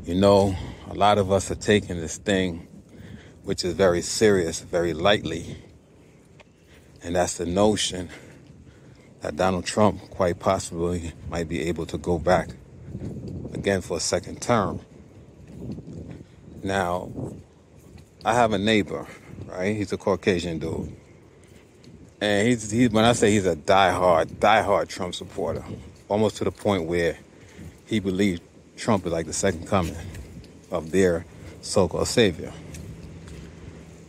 You know, a lot of us are taking this thing, which is very serious, very lightly. And that's the notion that Donald Trump quite possibly might be able to go back again for a second term. Now, I have a neighbor, right? He's a Caucasian dude. And he's when I say he's a diehard Trump supporter, almost to the point where he believes Trump is like the second coming of their so-called savior.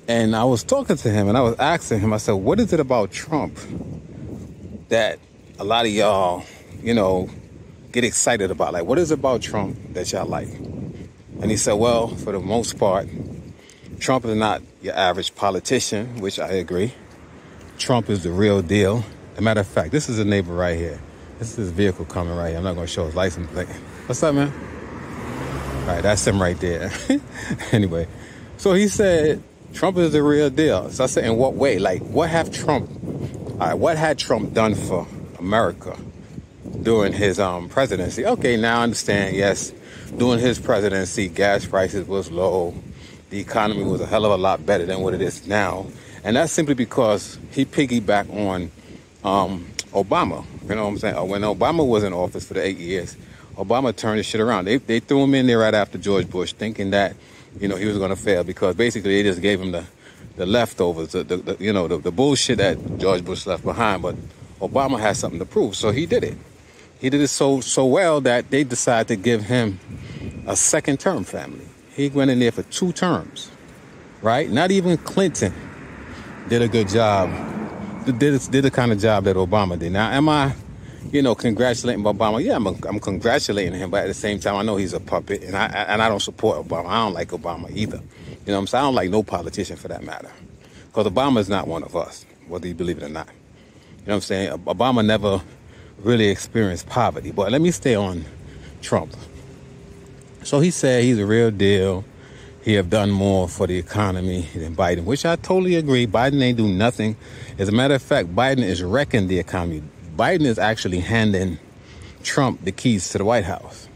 And I was talking to him and I was asking him, I said, what is it about Trump that a lot of y'all, get excited about? Like, what is it about Trump that y'all like? And he said, well, for the most part, Trump is not your average politician, which I agree. Trump is the real deal. As a matter of fact, this is a neighbor right here. This is his vehicle coming right here. I'm not going to show his license plate. What's up, man? All right, that's him right there. Anyway, so he said, Trump is the real deal. So I said, in what way? Like, what had Trump done for America during his presidency? Okay, now I understand, yes, during his presidency, gas prices was low. The economy was a hell of a lot better than what it is now. And that's simply because he piggybacked on Obama. You know what I'm saying? When Obama was in office for the 8 years, Obama turned this shit around. They threw him in there right after George Bush, thinking that, he was going to fail, because basically they just gave him the leftovers, the bullshit that George Bush left behind. But Obama had something to prove, so he did it. He did it so well that they decided to give him a second term, family. He went in there for 2 terms, right? Not even Clinton did a good job, did the kind of job that Obama did. Now, am I, congratulating Obama? Yeah, I'm congratulating him, but at the same time, I know he's a puppet, and I don't support Obama. I don't like Obama either. You know what I'm saying? I don't like no politician for that matter, because Obama is not one of us, whether you believe it or not. You know what I'm saying? Obama never really experienced poverty. But let me stay on Trump. So he said he's a real deal. He have done more for the economy than Biden, which I totally agree. Biden ain't do nothing. As a matter of fact, Biden is wrecking the economy. Biden is actually handing Trump the keys to the White House,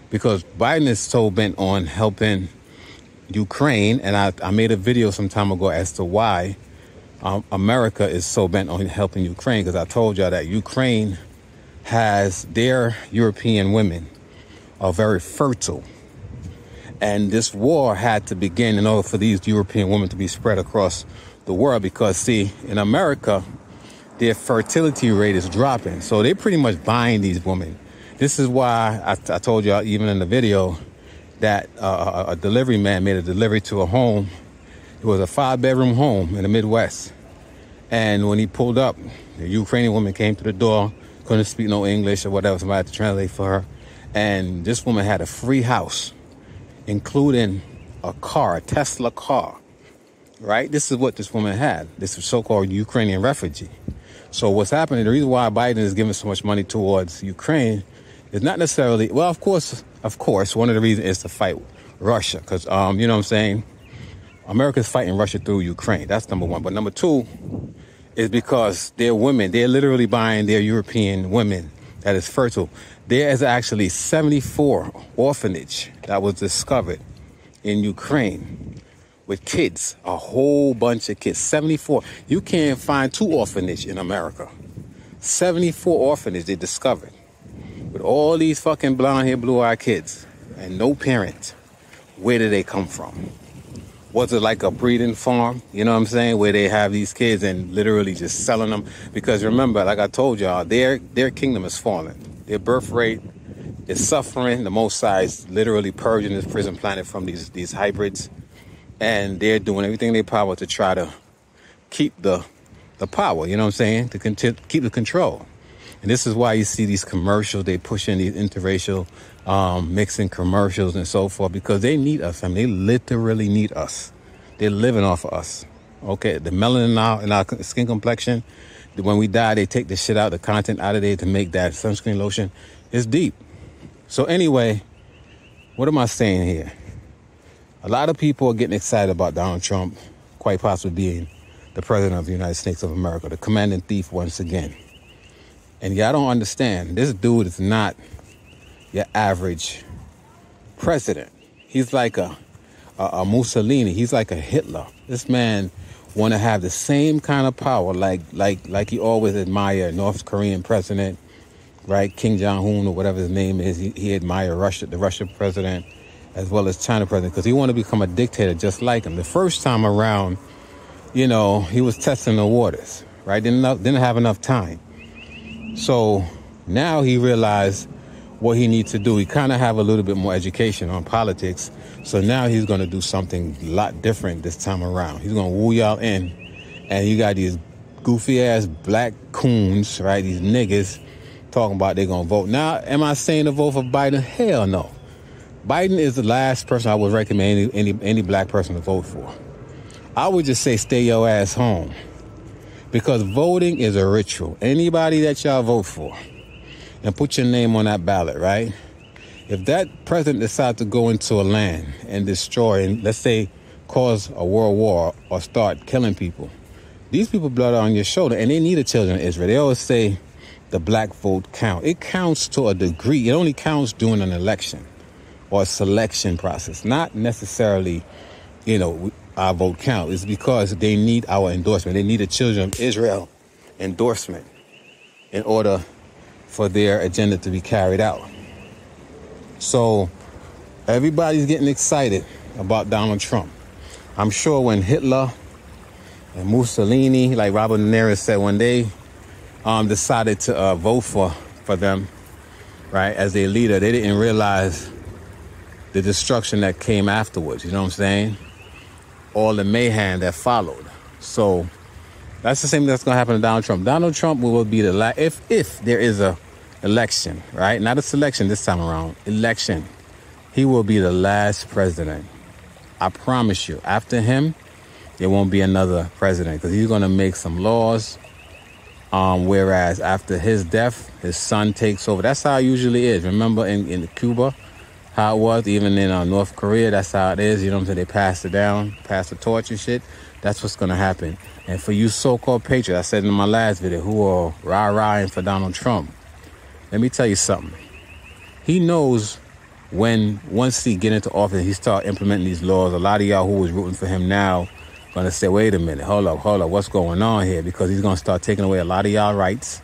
because Biden is so bent on helping Ukraine. And I made a video some time ago as to why America is so bent on helping Ukraine, because I told y'all that Ukraine has their European women are very fertile. And this war had to begin in order for these European women to be spread across the world, because, see, in America, their fertility rate is dropping. So they're pretty much buying these women. This is why I told you even in the video that a delivery man made a delivery to a home. It was a 5-bedroom home in the Midwest. And when he pulled up, the Ukrainian woman came to the door, couldn't speak no English or whatever, somebody had to translate for her. And this woman had a free house, including a car, a Tesla car, right? This is what this woman had, this so-called Ukrainian refugee. So what's happening, the reason why Biden is giving so much money towards Ukraine is not necessarily, well, of course, one of the reasons is to fight Russia, because, you know what I'm saying, America's fighting Russia through Ukraine. That's number one. But number two is because they're women. They're literally buying their European women that is fertile. There is actually 74 orphanage that was discovered in Ukraine with kids, a whole bunch of kids, 74. You can't find 2 orphanage in America. 74 orphanage they discovered with all these fucking blonde hair, blue-eyed kids and no parent. Where did they come from? Was it like a breeding farm, you know what I'm saying, where they have these kids and literally just selling them? Because remember, like I told y'all, their kingdom is falling. Their birth rate is suffering. The Most High is literally purging this prison planet from these hybrids. And they're doing everything in their power to try to keep the power, you know what I'm saying, to keep the control. And this is why you see these commercials. They push in these interracial mixing commercials and so forth, because they need us. I mean, they literally need us. They're living off of us. Okay, the melanin in our skin complexion, when we die, they take the shit out, the content out of there to make that sunscreen lotion. It's deep. So anyway, what am I saying here? A lot of people are getting excited about Donald Trump quite possibly being the president of the United States of America, the commanding thief once again. And y'all don't understand, this dude is not your average president. He's like a Mussolini. He's like a Hitler. This man want to have the same kind of power like he always admired North Korean president, right? Kim Jong-un or whatever his name is. He admired the Russian president as well as China president because he want to become a dictator just like him. The first time around, he was testing the waters, right? Didn't have enough time. So now he realized what he needs to do. He kind of have a little bit more education on politics. So now he's going to do something a lot different this time around. He's going to woo y'all in. And you got these goofy ass black coons, right? These niggas talking about they're going to vote. Now, am I saying to vote for Biden? Hell no. Biden is the last person I would recommend any black person to vote for. I would just say stay your ass home. Because voting is a ritual. Anybody that y'all vote for and put your name on that ballot, right? If that president decides to go into a land and destroy and, let's say, cause a world war or start killing people, these people blood on your shoulder, and they need the children of Israel. They always say the black vote count. It counts to a degree. It only counts during an election or a selection process, not necessarily, our vote count. It's because they need our endorsement. They need the children of Israel endorsement in order for their agenda to be carried out. So everybody's getting excited about Donald Trump. I'm sure when Hitler and Mussolini, like Robert De Niro said, when they decided to vote for them, right, as their leader, they didn't realize the destruction that came afterwards. You know what I'm saying? All the mayhem that followed. So that's the same thing that's going to happen to Donald Trump. Donald Trump will be the last, if there is a election, right? Not a selection this time around. Election. He will be the last president. I promise you. After him, there won't be another president because he's going to make some laws. Whereas after his death, his son takes over. That's how it usually is. Remember in Cuba, how it was? Even in North Korea, that's how it is. You know what I'm saying? They pass it down, pass the torch and shit. That's what's going to happen. And for you so-called patriots, I said in my last video, who are rah-rahing for Donald Trump, let me tell you something. He knows once he get into office, he start implementing these laws. A lot of y'all who was rooting for him now going to say, wait a minute, hold up, what's going on here? Because he's going to start taking away a lot of y'all rights.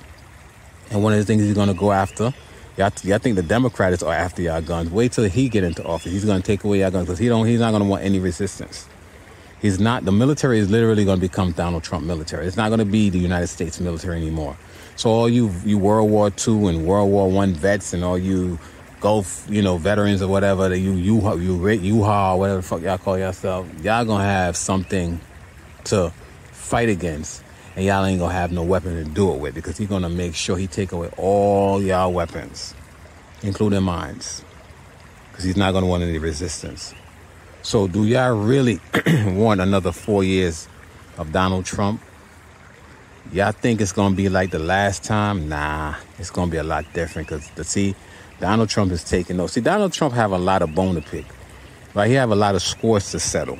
And one of the things he's going to go after, y'all think the Democrats are after y'all guns. Wait till he get into office. He's going to take away y'all guns because he's not going to want any resistance. The military is literally going to become Donald Trump military. It's not going to be the United States military anymore. So all you World War II and World War I vets and all you Gulf, veterans or whatever, U-Haul, whatever the fuck y'all call yourself, y'all going to have something to fight against. And y'all ain't going to have no weapon to do it with because he's going to make sure he take away all y'all weapons, including mine, because he's not going to want any resistance. So do y'all really want another 4 years of Donald Trump? Y'all think it's going to be like the last time? Nah, it's going to be a lot different because, Donald Trump is taking over. See, Donald Trump have a lot of bone to pick, right? He have a lot of scores to settle.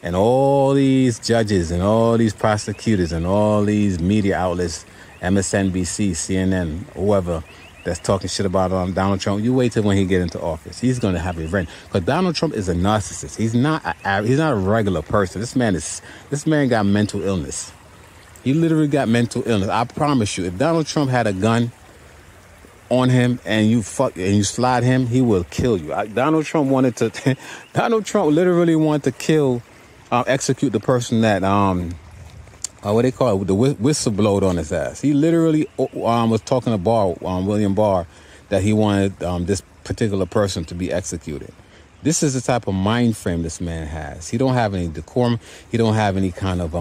And all these judges and all these prosecutors and all these media outlets, MSNBC, CNN, whoever that's talking shit about Donald Trump, you wait till when he get into office. He's going to have a revenge. Because Donald Trump is a narcissist. He's not a regular person. This man got mental illness. He literally got mental illness. I promise you, if Donald Trump had a gun on him and you slide him, he will kill you. Donald Trump literally wanted to execute the person that what they call it, the whistle blowed on his ass. He literally was talking to William Barr, that he wanted this particular person to be executed. This is the type of mind frame this man has. He don't have any decorum. He don't have any kind of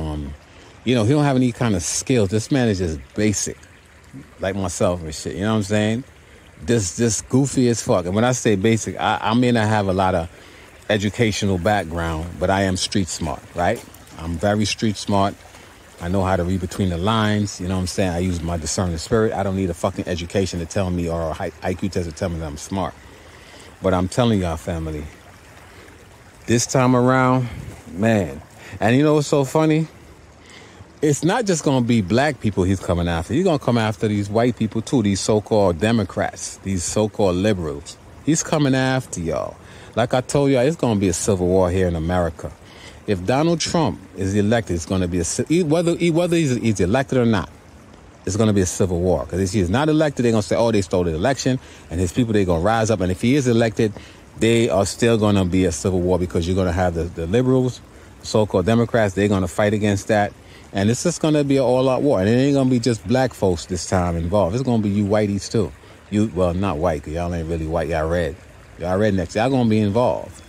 he don't have any kind of skills. This man is just basic, like myself and shit. You know what I'm saying? Just goofy as fuck. And when I say basic, I may not have a lot of educational background, but I am street smart, right? I'm very street smart. I know how to read between the lines. You know what I'm saying? I use my discerning spirit. I don't need a fucking education to tell me or a IQ test to tell me that I'm smart. But I'm telling y'all, family, this time around, man. And you know what's so funny? It's not just going to be black people he's coming after. He's going to come after these white people too, these so-called Democrats, these so-called liberals. He's coming after y'all. Like I told y'all, it's going to be a civil war here in America. If Donald Trump is elected, it's going to be whether he's elected or not, it's going to be a civil war. Because if he's not elected, they're going to say, oh, they stole the election, and his people, they're going to rise up. And if he is elected, they are still going to be a civil war, because you're going to have the liberals, so-called Democrats, they're going to fight against that. And it's just going to be an all-out war. And it ain't going to be just black folks this time involved. It's going to be you whiteys, too. Well, not white, because y'all ain't really white. Y'all red. Y'all rednecks. Y'all going to be involved.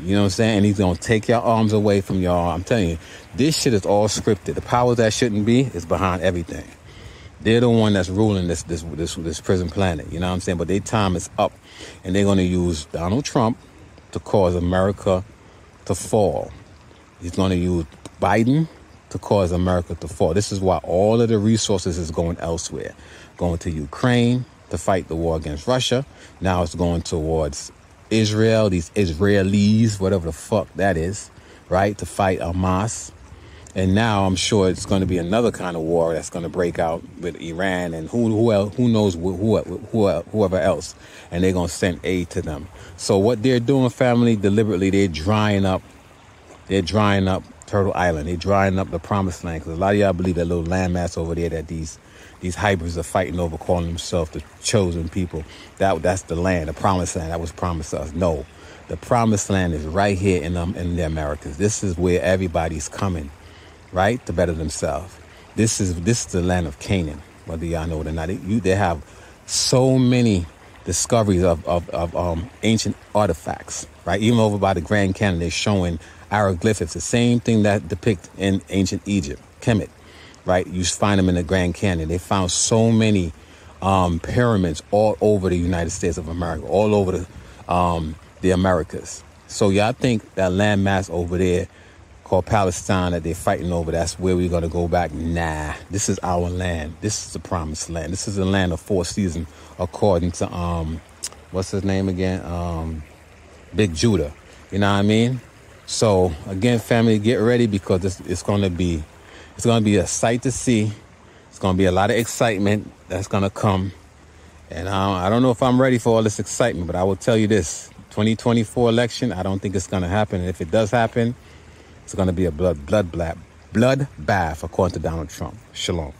You know what I'm saying? And he's going to take your arms away from y'all. I'm telling you, this shit is all scripted. The powers that shouldn't be is behind everything. They're the one that's ruling this prison planet. You know what I'm saying? But their time is up. And they're going to use Donald Trump to cause America to fall. He's going to use Biden to cause America to fall. This is why all of the resources is going elsewhere. Going to Ukraine to fight the war against Russia. Now it's going towards Israel, these Israelis, whatever the fuck that is, right, to fight Hamas. And now I'm sure it's going to be another kind of war that's going to break out with Iran and who knows whoever else. And they're going to send aid to them. So what they're doing, family, deliberately, they're drying up Turtle Island. They're drying up the promised land. Because a lot of y'all believe that little landmass over there that these hybrids are fighting over, calling themselves the chosen people. That's the land, the promised land that was promised to us. No, the promised land is right here in the Americas. This is where everybody's coming, right, to better themselves. This is the land of Canaan, whether y'all know it or not. They have so many discoveries of ancient artifacts, right? Even over by the Grand Canyon, they're showing hieroglyphics, the same thing that depict in ancient Egypt, Kemet. Right, you find them in the Grand Canyon. They found so many pyramids all over the United States of America, all over the Americas. So y'all think that landmass over there called Palestine that they're fighting over, that's where we're going to go back? Nah, this is our land. This is the promised land. This is the land of 4 seasons, according to, what's his name again? Big Judah. You know what I mean? So, again, family, get ready, because it's going to be a sight to see. It's going to be a lot of excitement that's going to come. And I don't know if I'm ready for all this excitement, but I will tell you this. 2024 election, I don't think it's going to happen. And if it does happen, it's going to be a bloodbath, according to Donald Trump. Shalom.